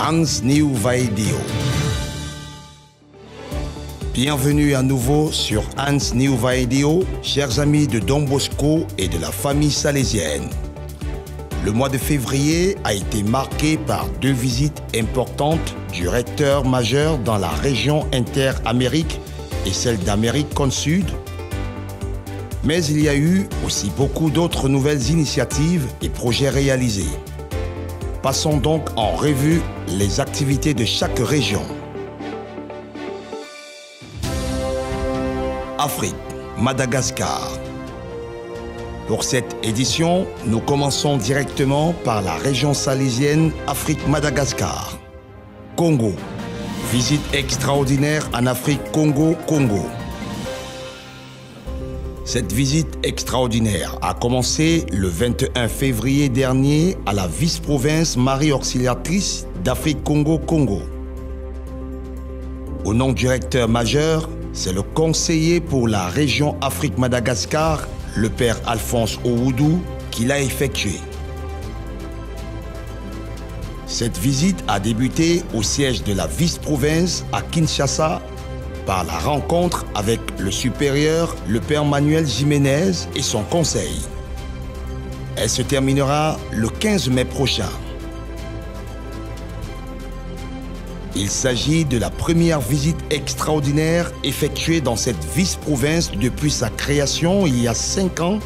Hans Nieuw Video. Bienvenue à nouveau sur Hans Nieuw Video, chers amis de Don Bosco et de la famille salésienne. Le mois de février a été marqué par deux visites importantes du recteur majeur dans la région Inter-Amérique et celle d'Amérique Côte-Sud. Mais il y a eu aussi beaucoup d'autres nouvelles initiatives et projets réalisés. Passons donc en revue les activités de chaque région. Afrique, Madagascar. Pour cette édition, nous commençons directement par la région salésienne Afrique-Madagascar. Congo, visite extraordinaire en Afrique Congo. Cette visite extraordinaire a commencé le 21 février dernier à la vice-province Marie Auxiliatrice d'Afrique Congo. Au nom du recteur majeur, c'est le conseiller pour la région Afrique-Madagascar, le père Alphonse Owoudou, qui l'a effectué. Cette visite a débuté au siège de la vice-province à Kinshasa par la rencontre avec le supérieur, le père Manuel Jiménez et son conseil. Elle se terminera le 15 mai prochain. Il s'agit de la première visite extraordinaire effectuée dans cette vice-province depuis sa création il y a 5 ans,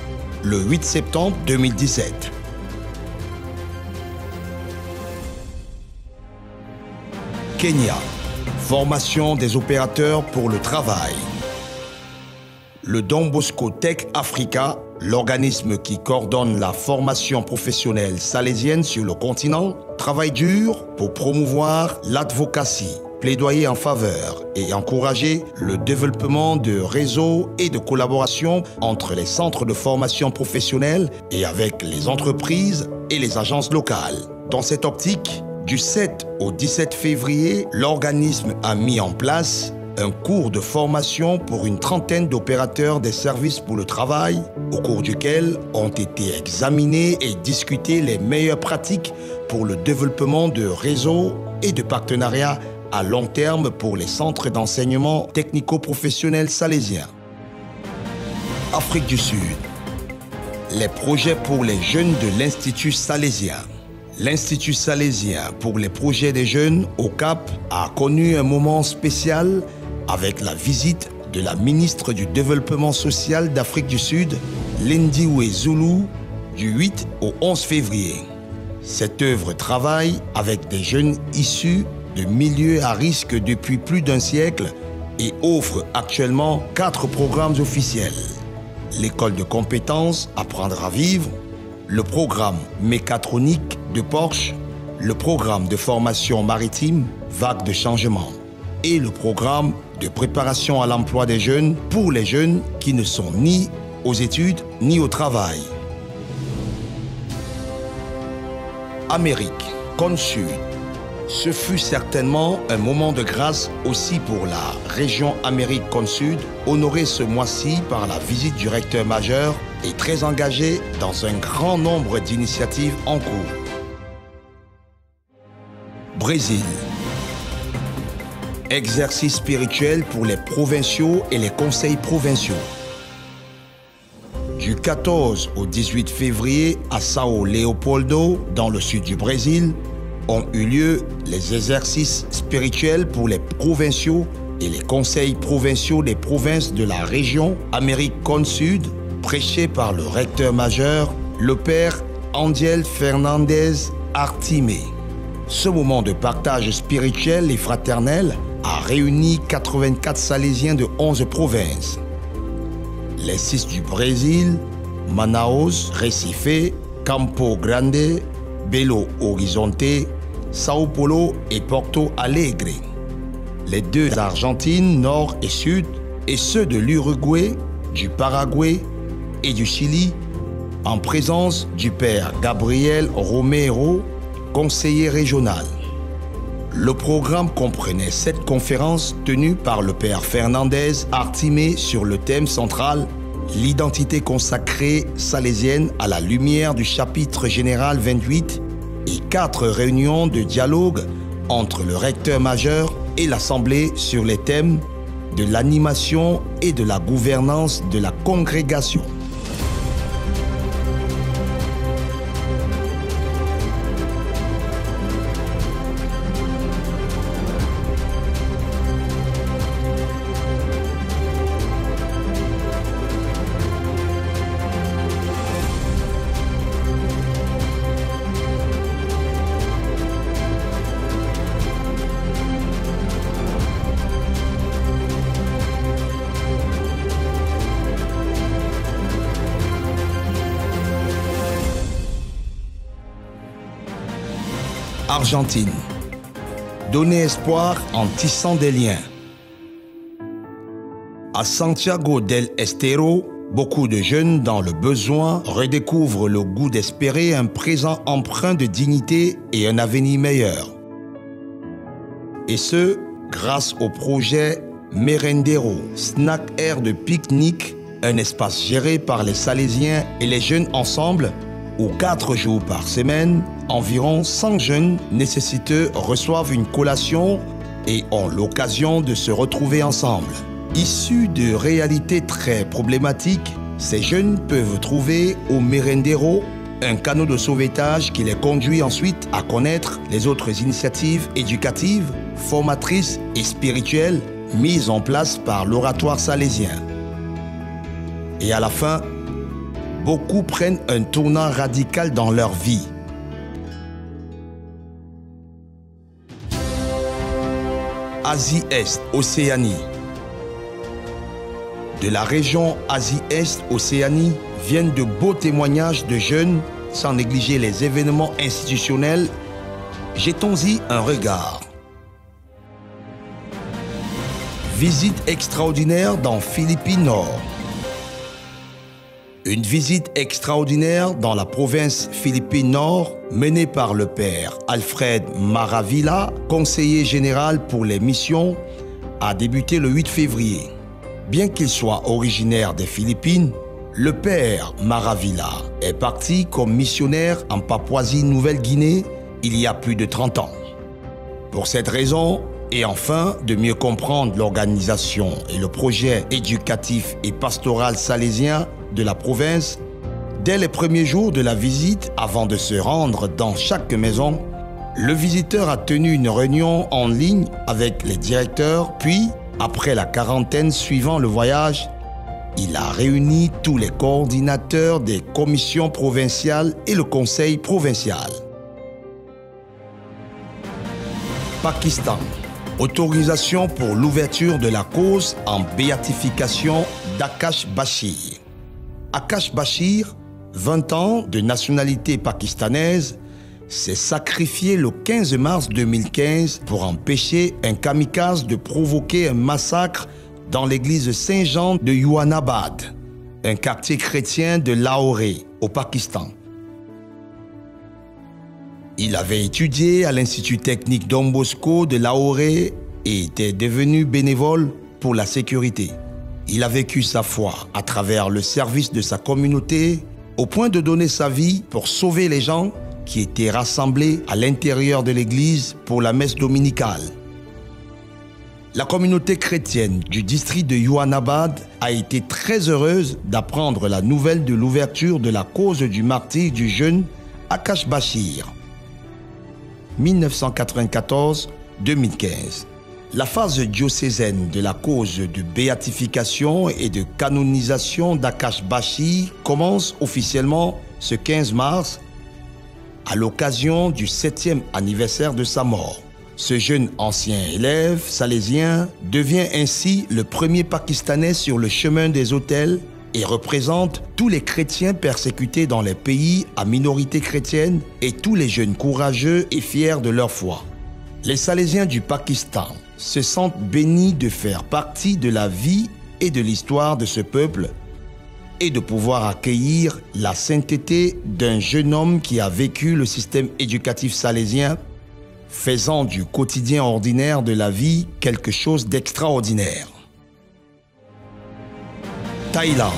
le 8 septembre 2017. Kenya. Formation des opérateurs pour le travail. Le Don Bosco Tech Africa, l'organisme qui coordonne la formation professionnelle salésienne sur le continent, travaille dur pour promouvoir l'advocacy, plaidoyer en faveur et encourager le développement de réseaux et de collaboration entre les centres de formation professionnelle et avec les entreprises et les agences locales. Dans cette optique, du 7 au 17 février, l'organisme a mis en place un cours de formation pour une trentaine d'opérateurs des services pour le travail, au cours duquel ont été examinés et discutés les meilleures pratiques pour le développement de réseaux et de partenariats à long terme pour les centres d'enseignement technico-professionnels salésiens. Afrique du Sud. Les projets pour les jeunes de l'Institut salésien. L'Institut salésien pour les projets des jeunes au Cap a connu un moment spécial avec la visite de la ministre du Développement social d'Afrique du Sud, Lindiwe Zulu, du 8 au 11 février. Cette œuvre travaille avec des jeunes issus de milieux à risque depuis plus d'un siècle et offre actuellement 4 programmes officiels. L'école de compétences Apprendre à vivre, le programme mécatronique de Porsche, le programme de formation maritime Vague de changement et le programme de préparation à l'emploi des jeunes pour les jeunes qui ne sont ni aux études ni au travail. Amérique, Côte-Sud. Ce fut certainement un moment de grâce aussi pour la région Amérique Côte-Sud, honorée ce mois-ci par la visite du recteur majeur et très engagé dans un grand nombre d'initiatives en cours. Brésil. Exercice spirituel pour les provinciaux et les conseils provinciaux. Du 14 au 18 février à São Leopoldo, dans le sud du Brésil, ont eu lieu les exercices spirituels pour les provinciaux et les conseils provinciaux des provinces de la région Amérique Côte-Sud, prêchés par le recteur majeur, le père Andiel Fernandez Artimé. Ce moment de partage spirituel et fraternel a réuni 84 salésiens de 11 provinces. Les 6 du Brésil, Manaus, Recife, Campo Grande, Belo Horizonte, Sao Paulo et Porto Alegre. Les 2 d'Argentine, Nord et Sud, et ceux de l'Uruguay, du Paraguay et du Chili, en présence du père Gabriel Romero, conseiller régional. Le programme comprenait 7 conférences tenues par le père Fernandez Artimé sur le thème central « L'identité consacrée salésienne à la lumière du chapitre général 28 » et 4 réunions de dialogue entre le recteur majeur et l'Assemblée sur les thèmes de l'animation et de la gouvernance de la congrégation. Argentine. Donner espoir en tissant des liens. À Santiago del Estero, beaucoup de jeunes dans le besoin redécouvrent le goût d'espérer un présent empreint de dignité et un avenir meilleur. Et ce, grâce au projet Merendero, snack air de pique-nique, un espace géré par les Salésiens et les jeunes ensemble, où 4 jours par semaine, environ 100 jeunes nécessiteux reçoivent une collation et ont l'occasion de se retrouver ensemble. Issus de réalités très problématiques, ces jeunes peuvent trouver au Merendero un canot de sauvetage qui les conduit ensuite à connaître les autres initiatives éducatives, formatrices et spirituelles mises en place par l'oratoire salésien. Et à la fin, beaucoup prennent un tournant radical dans leur vie. Asie-Est, Océanie. De la région Asie-Est, Océanie viennent de beaux témoignages de jeunes, sans négliger les événements institutionnels. Jetons-y un regard. Visite extraordinaire dans Philippines Nord. Une visite extraordinaire dans la province Philippines Nord menée par le père Alfred Maravilla, conseiller général pour les missions, a débuté le 8 février. Bien qu'il soit originaire des Philippines, le père Maravilla est parti comme missionnaire en Papouasie-Nouvelle-Guinée il y a plus de 30 ans. Pour cette raison, et enfin de mieux comprendre l'organisation et le projet éducatif et pastoral salésien de la province, dès les premiers jours de la visite, avant de se rendre dans chaque maison, le visiteur a tenu une réunion en ligne avec les directeurs, puis, après la quarantaine suivant le voyage, il a réuni tous les coordinateurs des commissions provinciales et le conseil provincial. Pakistan. Autorisation pour l'ouverture de la cause en béatification d'Akash Bashir. Akash Bashir, 20 ans de nationalité pakistanaise, s'est sacrifié le 15 mars 2015 pour empêcher un kamikaze de provoquer un massacre dans l'église Saint-Jean de Yuanabad, un quartier chrétien de Lahore, au Pakistan. Il avait étudié à l'Institut technique Don Bosco de Lahore et était devenu bénévole pour la sécurité. Il a vécu sa foi à travers le service de sa communauté au point de donner sa vie pour sauver les gens qui étaient rassemblés à l'intérieur de l'église pour la messe dominicale. La communauté chrétienne du district de Yuanabad a été très heureuse d'apprendre la nouvelle de l'ouverture de la cause du martyr du jeune Akash Bashir. 1994-2015. La phase diocésaine de la cause de béatification et de canonisation d'Akash Bashir commence officiellement ce 15 mars à l'occasion du 7e anniversaire de sa mort. Ce jeune ancien élève salésien devient ainsi le premier Pakistanais sur le chemin des autels et représente tous les chrétiens persécutés dans les pays à minorité chrétienne et tous les jeunes courageux et fiers de leur foi. Les Salésiens du Pakistan se sentent bénis de faire partie de la vie et de l'histoire de ce peuple et de pouvoir accueillir la sainteté d'un jeune homme qui a vécu le système éducatif salésien, faisant du quotidien ordinaire de la vie quelque chose d'extraordinaire. Thaïlande.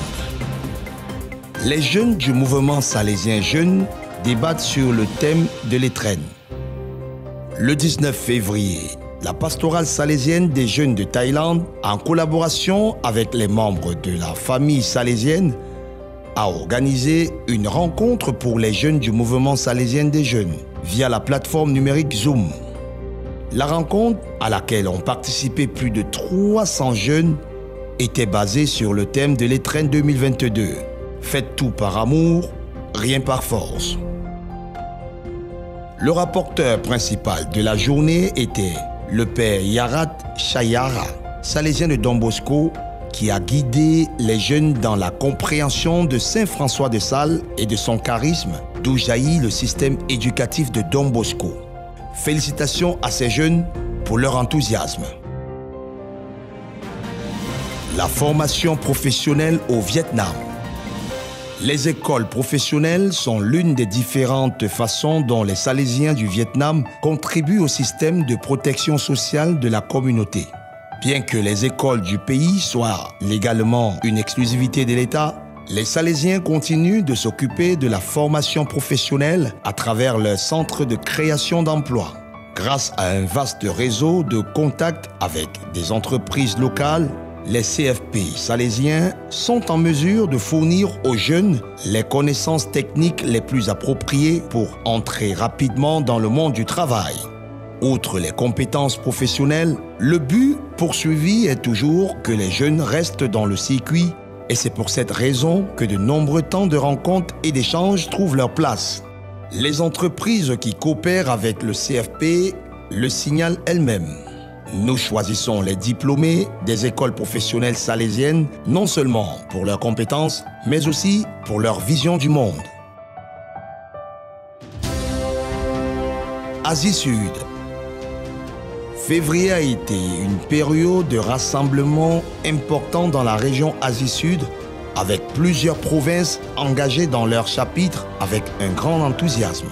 Les jeunes du mouvement salésien jeune débattent sur le thème de l'étrenne. Le 19 février, la pastorale salésienne des jeunes de Thaïlande, en collaboration avec les membres de la famille salésienne, a organisé une rencontre pour les jeunes du mouvement salésien des jeunes via la plateforme numérique Zoom. La rencontre, à laquelle ont participé plus de 300 jeunes, était basée sur le thème de l'étrenne 2022. Faites tout par amour, rien par force. Le rapporteur principal de la journée était le père Yarat Chayara, salésien de Don Bosco, qui a guidé les jeunes dans la compréhension de Saint François de Sales et de son charisme, d'où jaillit le système éducatif de Don Bosco. Félicitations à ces jeunes pour leur enthousiasme. La formation professionnelle au Vietnam. Les écoles professionnelles sont l'une des différentes façons dont les Salésiens du Vietnam contribuent au système de protection sociale de la communauté. Bien que les écoles du pays soient légalement une exclusivité de l'État, les Salésiens continuent de s'occuper de la formation professionnelle à travers leur centre de création d'emplois. Grâce à un vaste réseau de contacts avec des entreprises locales, les CFP salésiens sont en mesure de fournir aux jeunes les connaissances techniques les plus appropriées pour entrer rapidement dans le monde du travail. Outre les compétences professionnelles, le but poursuivi est toujours que les jeunes restent dans le circuit et c'est pour cette raison que de nombreux temps de rencontres et d'échanges trouvent leur place. Les entreprises qui coopèrent avec le CFP le signalent elles-mêmes. Nous choisissons les diplômés des écoles professionnelles salésiennes non seulement pour leurs compétences, mais aussi pour leur vision du monde. Asie Sud. Février a été une période de rassemblement important dans la région Asie Sud, avec plusieurs provinces engagées dans leur chapitre avec un grand enthousiasme.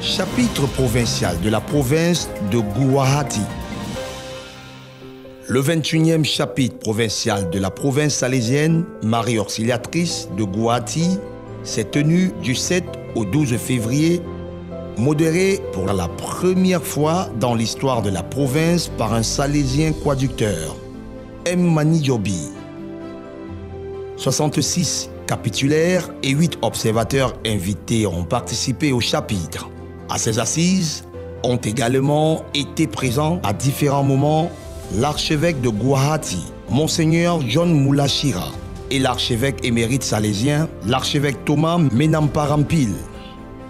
Chapitre provincial de la province de Guwahati. Le 21e chapitre provincial de la province salésienne, Marie Auxiliatrice de Guwahati, s'est tenu du 7 au 12 février, modéré pour la première fois dans l'histoire de la province par un salésien coadjucteur, M. Manidjobi. 66 capitulaires et 8 observateurs invités ont participé au chapitre. À ces assises ont également été présents à différents moments l'archevêque de Guwahati, Monseigneur John Moulachira, et l'archevêque émérite salésien, l'archevêque Thomas Menamparampil.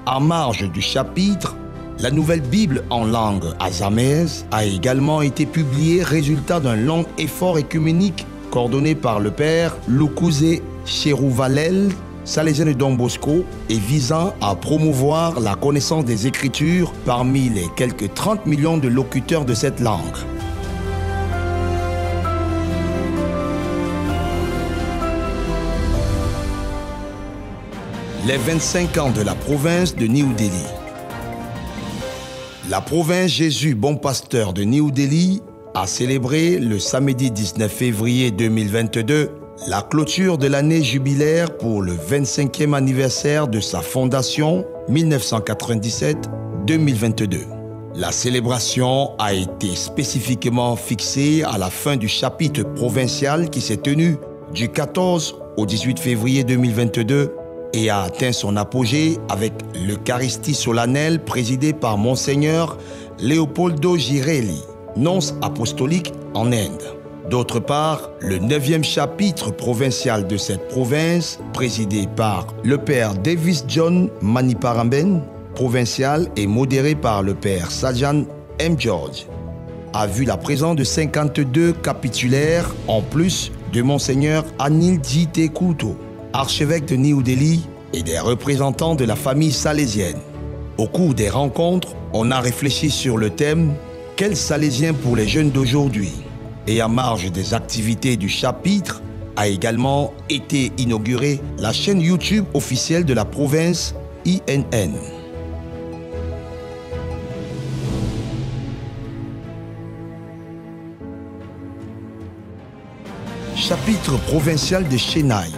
En marge du chapitre, la nouvelle Bible en langue azamèse a également été publiée, résultat d'un long effort écuménique coordonné par le père Lukuze Cherouvalel, salésien de Don Bosco, et visant à promouvoir la connaissance des Écritures parmi les quelques 30 millions de locuteurs de cette langue. Les 25 ans de la province de New Delhi. La province Jésus Bon Pasteur de New Delhi a célébré le samedi 19 février 2022 la clôture de l'année jubilaire pour le 25e anniversaire de sa fondation 1997-2022. La célébration a été spécifiquement fixée à la fin du chapitre provincial qui s'est tenu du 14 au 18 février 2022 et a atteint son apogée avec l'Eucharistie solennelle présidée par Monseigneur Leopoldo Girelli, nonce apostolique en Inde. D'autre part, le 9e chapitre provincial de cette province, présidé par le père Davis John Maniparamben, provincial et modéré par le père Sajan M. George, a vu la présence de 52 capitulaires en plus de Monseigneur Anil Jite Kuto, archevêque de New Delhi, et des représentants de la famille salésienne. Au cours des rencontres, on a réfléchi sur le thème « Quel salésien pour les jeunes d'aujourd'hui ?» Et à marge des activités du chapitre, a également été inaugurée la chaîne YouTube officielle de la province INN. Chapitre provincial de Chennai.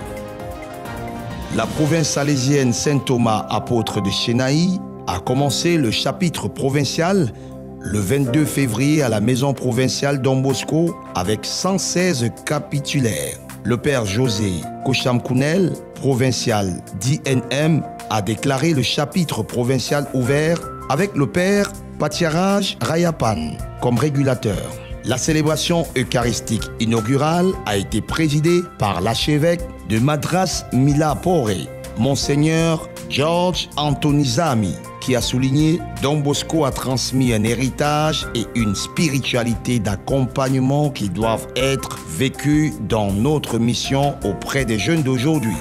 La province salésienne Saint-Thomas apôtre de Chennai a commencé le chapitre provincial le 22 février à la maison provinciale Don Bosco avec 116 capitulaires. Le père José Kochamkounel, provincial d'INM, a déclaré le chapitre provincial ouvert avec le père Patiaraj Rayapan comme régulateur. La célébration eucharistique inaugurale a été présidée par l'archevêque de Madras Milapore, Monseigneur George Antonizami, qui a souligné « Don Bosco a transmis un héritage et une spiritualité d'accompagnement qui doivent être vécus dans notre mission auprès des jeunes d'aujourd'hui ».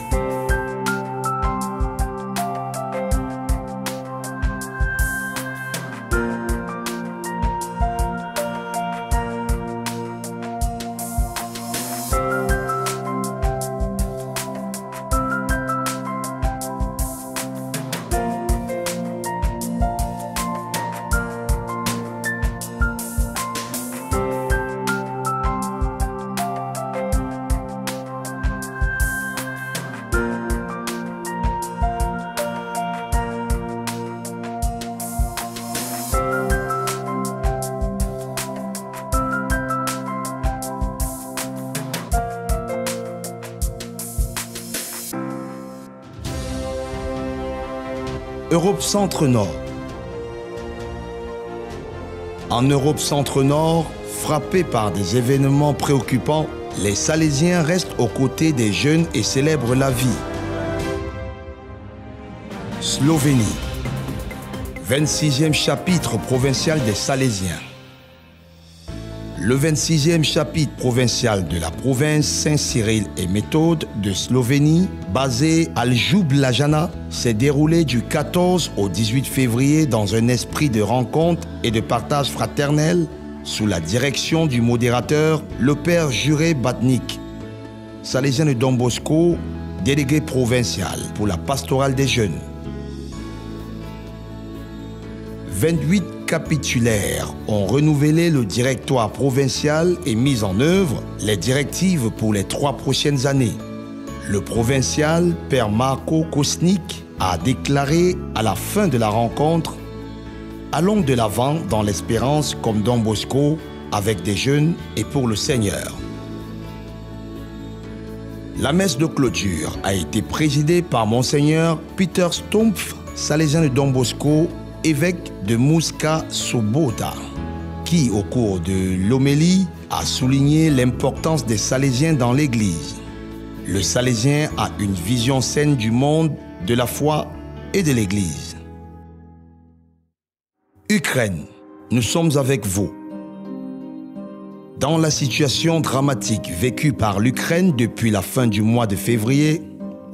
Europe Centre-Nord. En Europe Centre-Nord, frappés par des événements préoccupants, les Salésiens restent aux côtés des jeunes et célèbrent la vie. Slovénie. 26e chapitre provincial des Salésiens. Le 26e chapitre provincial de la province Saint-Cyril et Méthode de Slovénie, basé à Ljubljana, s'est déroulé du 14 au 18 février dans un esprit de rencontre et de partage fraternel sous la direction du modérateur, le père Juré Batnik, salésien de Don Bosco, délégué provincial pour la pastorale des jeunes. 28 capitulaires ont renouvelé le directoire provincial et mis en œuvre les directives pour les 3 prochaines années. Le provincial, Père Marco Kosnik, a déclaré à la fin de la rencontre « Allons de l'avant dans l'espérance comme Don Bosco, avec des jeunes et pour le Seigneur ». La messe de clôture a été présidée par Monseigneur Peter Stumpf, salésien de Don Bosco, évêque de Muska Sobota, qui, au cours de l'homélie, a souligné l'importance des Salésiens dans l'Église. Le Salésien a une vision saine du monde, de la foi et de l'Église. Ukraine, nous sommes avec vous. Dans la situation dramatique vécue par l'Ukraine depuis la fin du mois de février,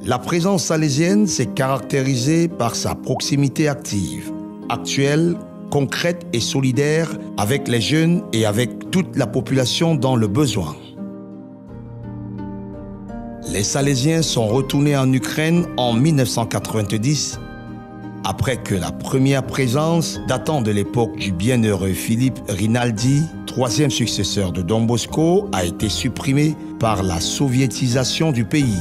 la présence salésienne s'est caractérisée par sa proximité active, actuelle, concrète et solidaire avec les jeunes et avec toute la population dans le besoin. Les Salésiens sont retournés en Ukraine en 1990, après que la première présence, datant de l'époque du bienheureux Philippe Rinaldi, 3e successeur de Don Bosco, a été supprimée par la soviétisation du pays.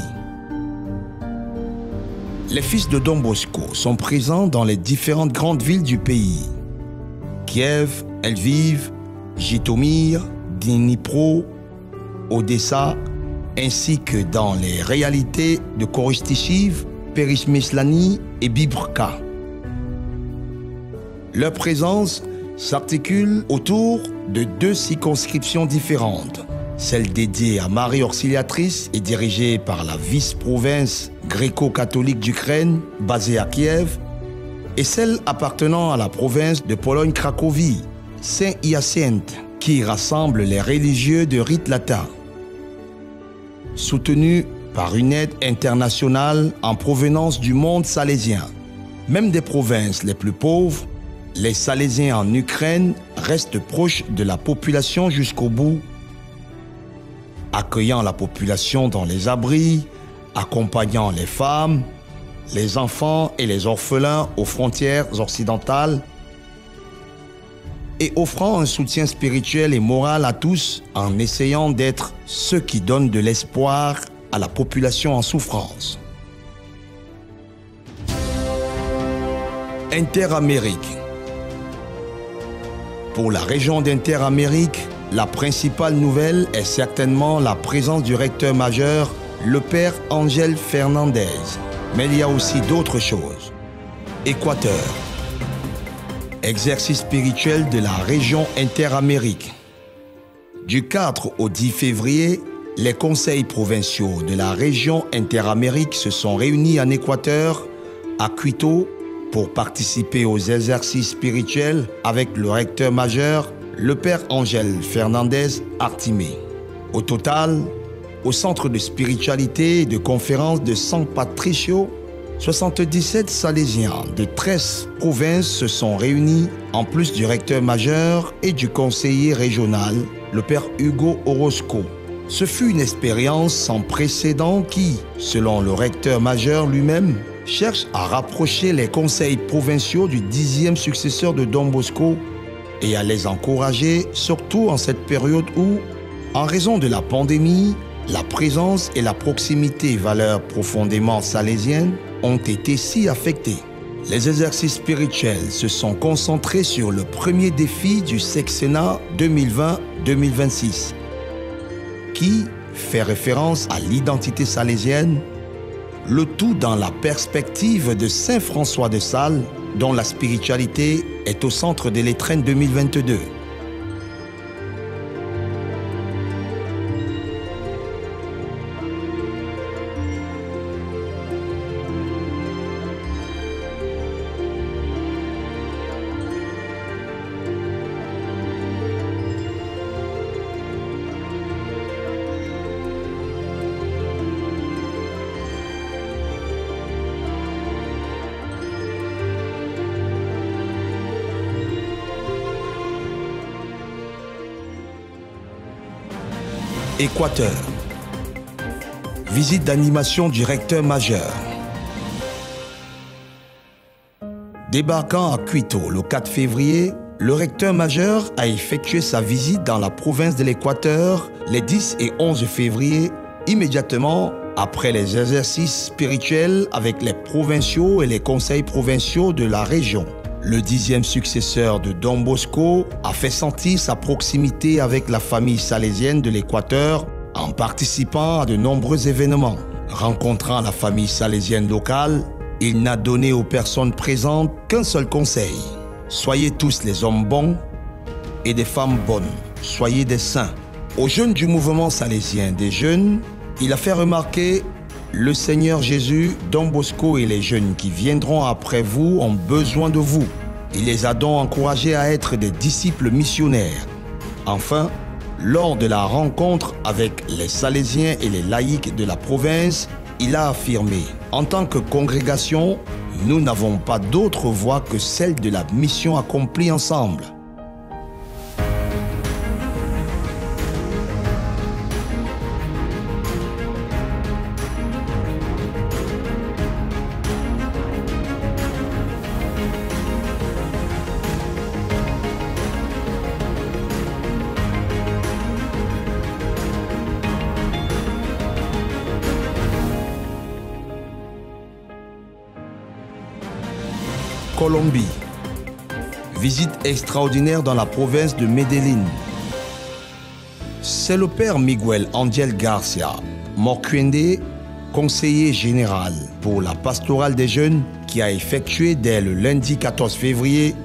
Les fils de Don Bosco sont présents dans les différentes grandes villes du pays. Kiev, Lviv, Jitomir, Dnipro, Odessa, ainsi que dans les réalités de Korostyshiv, Peresmyslany et Bibrka. Leur présence s'articule autour de 2 circonscriptions différentes. Celle dédiée à Marie Auxiliatrice et dirigée par la vice-province gréco-catholique d'Ukraine, basée à Kiev, et celle appartenant à la province de Pologne-Cracovie, Saint-Hyacinthe, qui rassemble les religieux de rite latin. Soutenue par une aide internationale en provenance du monde salésien. Même des provinces les plus pauvres, les Salésiens en Ukraine restent proches de la population jusqu'au bout, accueillant la population dans les abris, accompagnant les femmes, les enfants et les orphelins aux frontières occidentales et offrant un soutien spirituel et moral à tous en essayant d'être ceux qui donnent de l'espoir à la population en souffrance. Interamérique. Pour la région d'Interamérique, la principale nouvelle est certainement la présence du recteur majeur, le père Ángel Fernández. Mais il y a aussi d'autres choses. Équateur. Exercice spirituel de la région Interamérique. Du 4 au 10 février, les conseils provinciaux de la région Interamérique se sont réunis en Équateur, à Quito, pour participer aux exercices spirituels avec le recteur majeur, le père Ángel Fernández Artimé. Au total, au centre de spiritualité et de conférence de San Patricio, 77 Salésiens de 13 provinces se sont réunis, en plus du recteur majeur et du conseiller régional, le père Hugo Orozco. Ce fut une expérience sans précédent qui, selon le recteur majeur lui-même, cherche à rapprocher les conseils provinciaux du 10e successeur de Don Bosco et à les encourager, surtout en cette période où, en raison de la pandémie, la présence et la proximité, valeurs profondément salésiennes, ont été si affectées. Les exercices spirituels se sont concentrés sur le premier défi du sexennat 2020-2026, qui fait référence à l'identité salésienne, le tout dans la perspective de Saint François de Sales, dont la spiritualité est au centre de l'étrenne 2022. Équateur. Visite d'animation du recteur majeur. Débarquant à Quito le 4 février, le recteur majeur a effectué sa visite dans la province de l'Équateur les 10 et 11 février, immédiatement après les exercices spirituels avec les provinciaux et les conseils provinciaux de la région. Le 10e successeur de Don Bosco a fait sentir sa proximité avec la famille salésienne de l'Équateur en participant à de nombreux événements. Rencontrant la famille salésienne locale, il n'a donné aux personnes présentes qu'un seul conseil. Soyez tous les hommes bons et des femmes bonnes. Soyez des saints. Aux jeunes du mouvement salésien des jeunes, il a fait remarquer: le Seigneur Jésus, Don Bosco et les jeunes qui viendront après vous ont besoin de vous. Il les a donc encouragés à être des disciples missionnaires. Enfin, lors de la rencontre avec les Salésiens et les laïcs de la province, il a affirmé: en tant que congrégation, nous n'avons pas d'autre voie que celle de la mission accomplie ensemble. Colombie. Visite extraordinaire dans la province de Medellín. C'est le père Miguel Ángel Garcia Morcuende, conseiller général pour la pastorale des jeunes, qui a effectué dès le lundi 14 février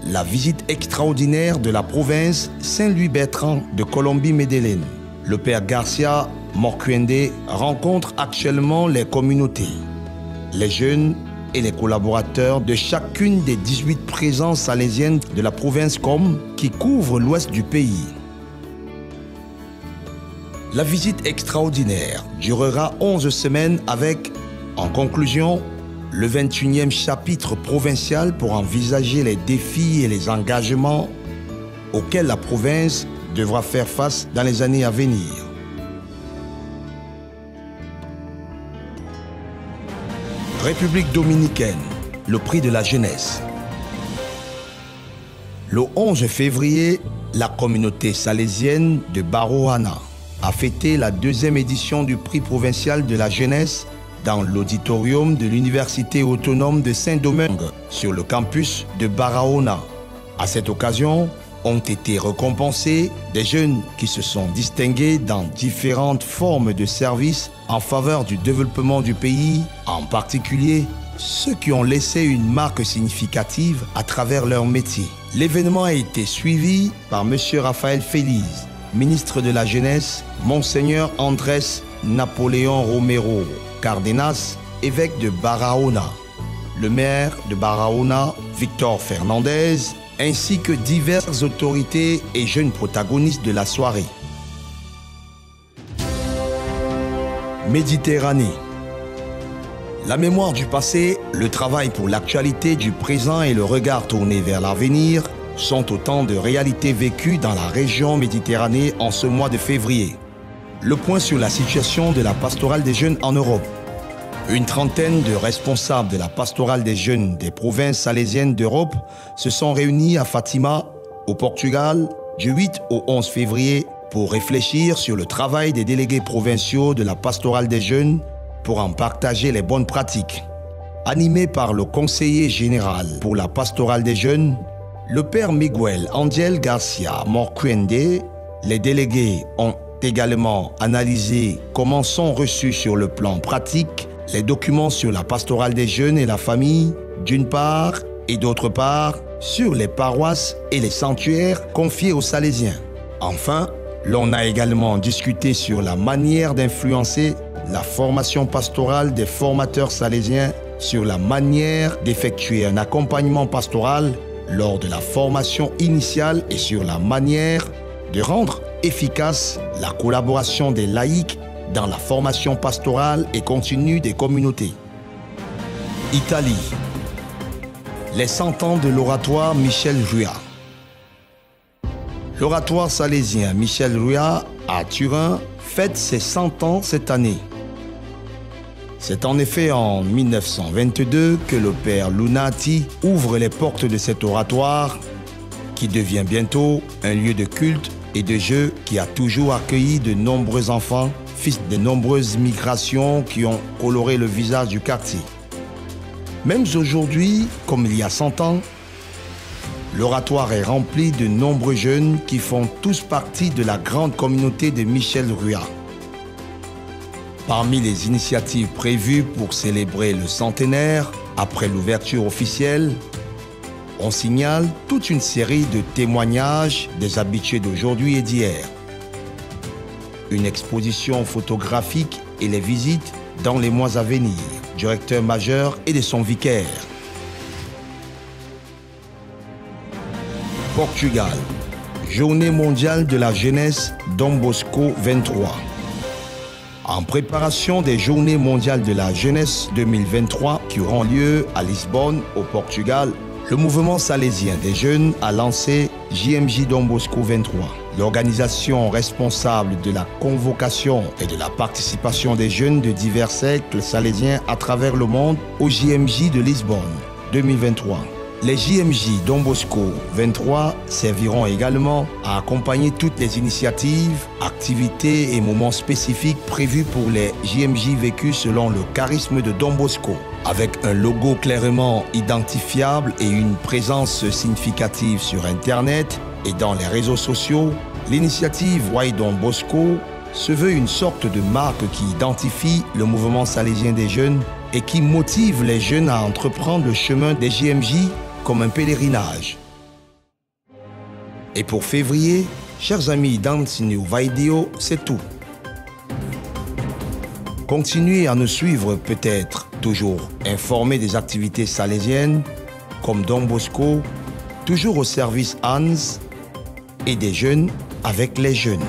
la visite extraordinaire de la province Saint-Louis-Bertrand de Colombie-Medellín. Le père Garcia Morcuende rencontre actuellement les communautés, les jeunes et les collaborateurs de chacune des 18 présences salésiennes de la province Com qui couvrent l'ouest du pays. La visite extraordinaire durera 11 semaines avec, en conclusion, le 21e chapitre provincial pour envisager les défis et les engagements auxquels la province devra faire face dans les années à venir. République dominicaine, le prix de la jeunesse. Le 11 février, la communauté salésienne de Baroana a fêté la 2e édition du prix provincial de la jeunesse dans l'auditorium de l'Université autonome de Saint-Domingue sur le campus de Barahona. À cette occasion, ont été récompensés des jeunes qui se sont distingués dans différentes formes de services en faveur du développement du pays, en particulier ceux qui ont laissé une marque significative à travers leur métier. L'événement a été suivi par M. Raphaël Félix, ministre de la Jeunesse, Monseigneur Andrés Napoléon Romero Cárdenas, évêque de Barahona, le maire de Barahona, Victor Fernandez, ainsi que diverses autorités et jeunes protagonistes de la soirée. Méditerranée. La mémoire du passé, le travail pour l'actualité du présent et le regard tourné vers l'avenir sont autant de réalités vécues dans la région Méditerranée en ce mois de février. Le point sur la situation de la pastorale des jeunes en Europe. Une trentaine de responsables de la pastorale des jeunes des provinces salésiennes d'Europe se sont réunis à Fatima, au Portugal, du 8 au 11 février pour réfléchir sur le travail des délégués provinciaux de la pastorale des jeunes pour en partager les bonnes pratiques. Animé par le conseiller général pour la pastorale des jeunes, le père Miguel Angel Garcia Morcuende, les délégués ont également analysé comment sont reçus sur le plan pratique les documents sur la pastorale des jeunes et la famille, d'une part, et d'autre part, sur les paroisses et les sanctuaires confiés aux Salésiens. Enfin, l'on a également discuté sur la manière d'influencer la formation pastorale des formateurs salésiens, sur la manière d'effectuer un accompagnement pastoral lors de la formation initiale et sur la manière de rendre efficace la collaboration des laïcs dans la formation pastorale et continue des communautés. Italie. Les 100 ans de l'oratoire Michel Rua. L'oratoire salésien Michel Rua à Turin fête ses 100 ans cette année. C'est en effet en 1922 que le père Lunati ouvre les portes de cet oratoire qui devient bientôt un lieu de culte et de jeu qui a toujours accueilli de nombreux enfants, fils de nombreuses migrations qui ont coloré le visage du quartier. Même aujourd'hui, comme il y a 100 ans, l'oratoire est rempli de nombreux jeunes qui font tous partie de la grande communauté de Michel Rua. Parmi les initiatives prévues pour célébrer le centenaire, après l'ouverture officielle, on signale toute une série de témoignages des habitués d'aujourd'hui et d'hier. Une exposition photographique et les visites dans les mois à venir du recteur majeur et de son vicaire. Portugal. Journée mondiale de la jeunesse Dom Bosco 23. En préparation des Journées mondiales de la jeunesse 2023 qui auront lieu à Lisbonne, au Portugal, le mouvement salésien des jeunes a lancé JMJ Dom Bosco 23. L'organisation responsable de la convocation et de la participation des jeunes de divers cercles salésiens à travers le monde au JMJ de Lisbonne 2023. Les JMJ Dom Bosco 23 serviront également à accompagner toutes les initiatives, activités et moments spécifiques prévus pour les JMJ vécus selon le charisme de Dom Bosco. Avec un logo clairement identifiable et une présence significative sur Internet et dans les réseaux sociaux, l'initiative Why Dom Bosco se veut une sorte de marque qui identifie le mouvement salésien des jeunes et qui motive les jeunes à entreprendre le chemin des JMJ comme un pèlerinage. Et pour février, chers amis d'Antinio Video, c'est tout. Continuez à nous suivre, peut-être toujours informés des activités salésiennes comme Dom Bosco, toujours au service Hans et des jeunes avec les jeunes.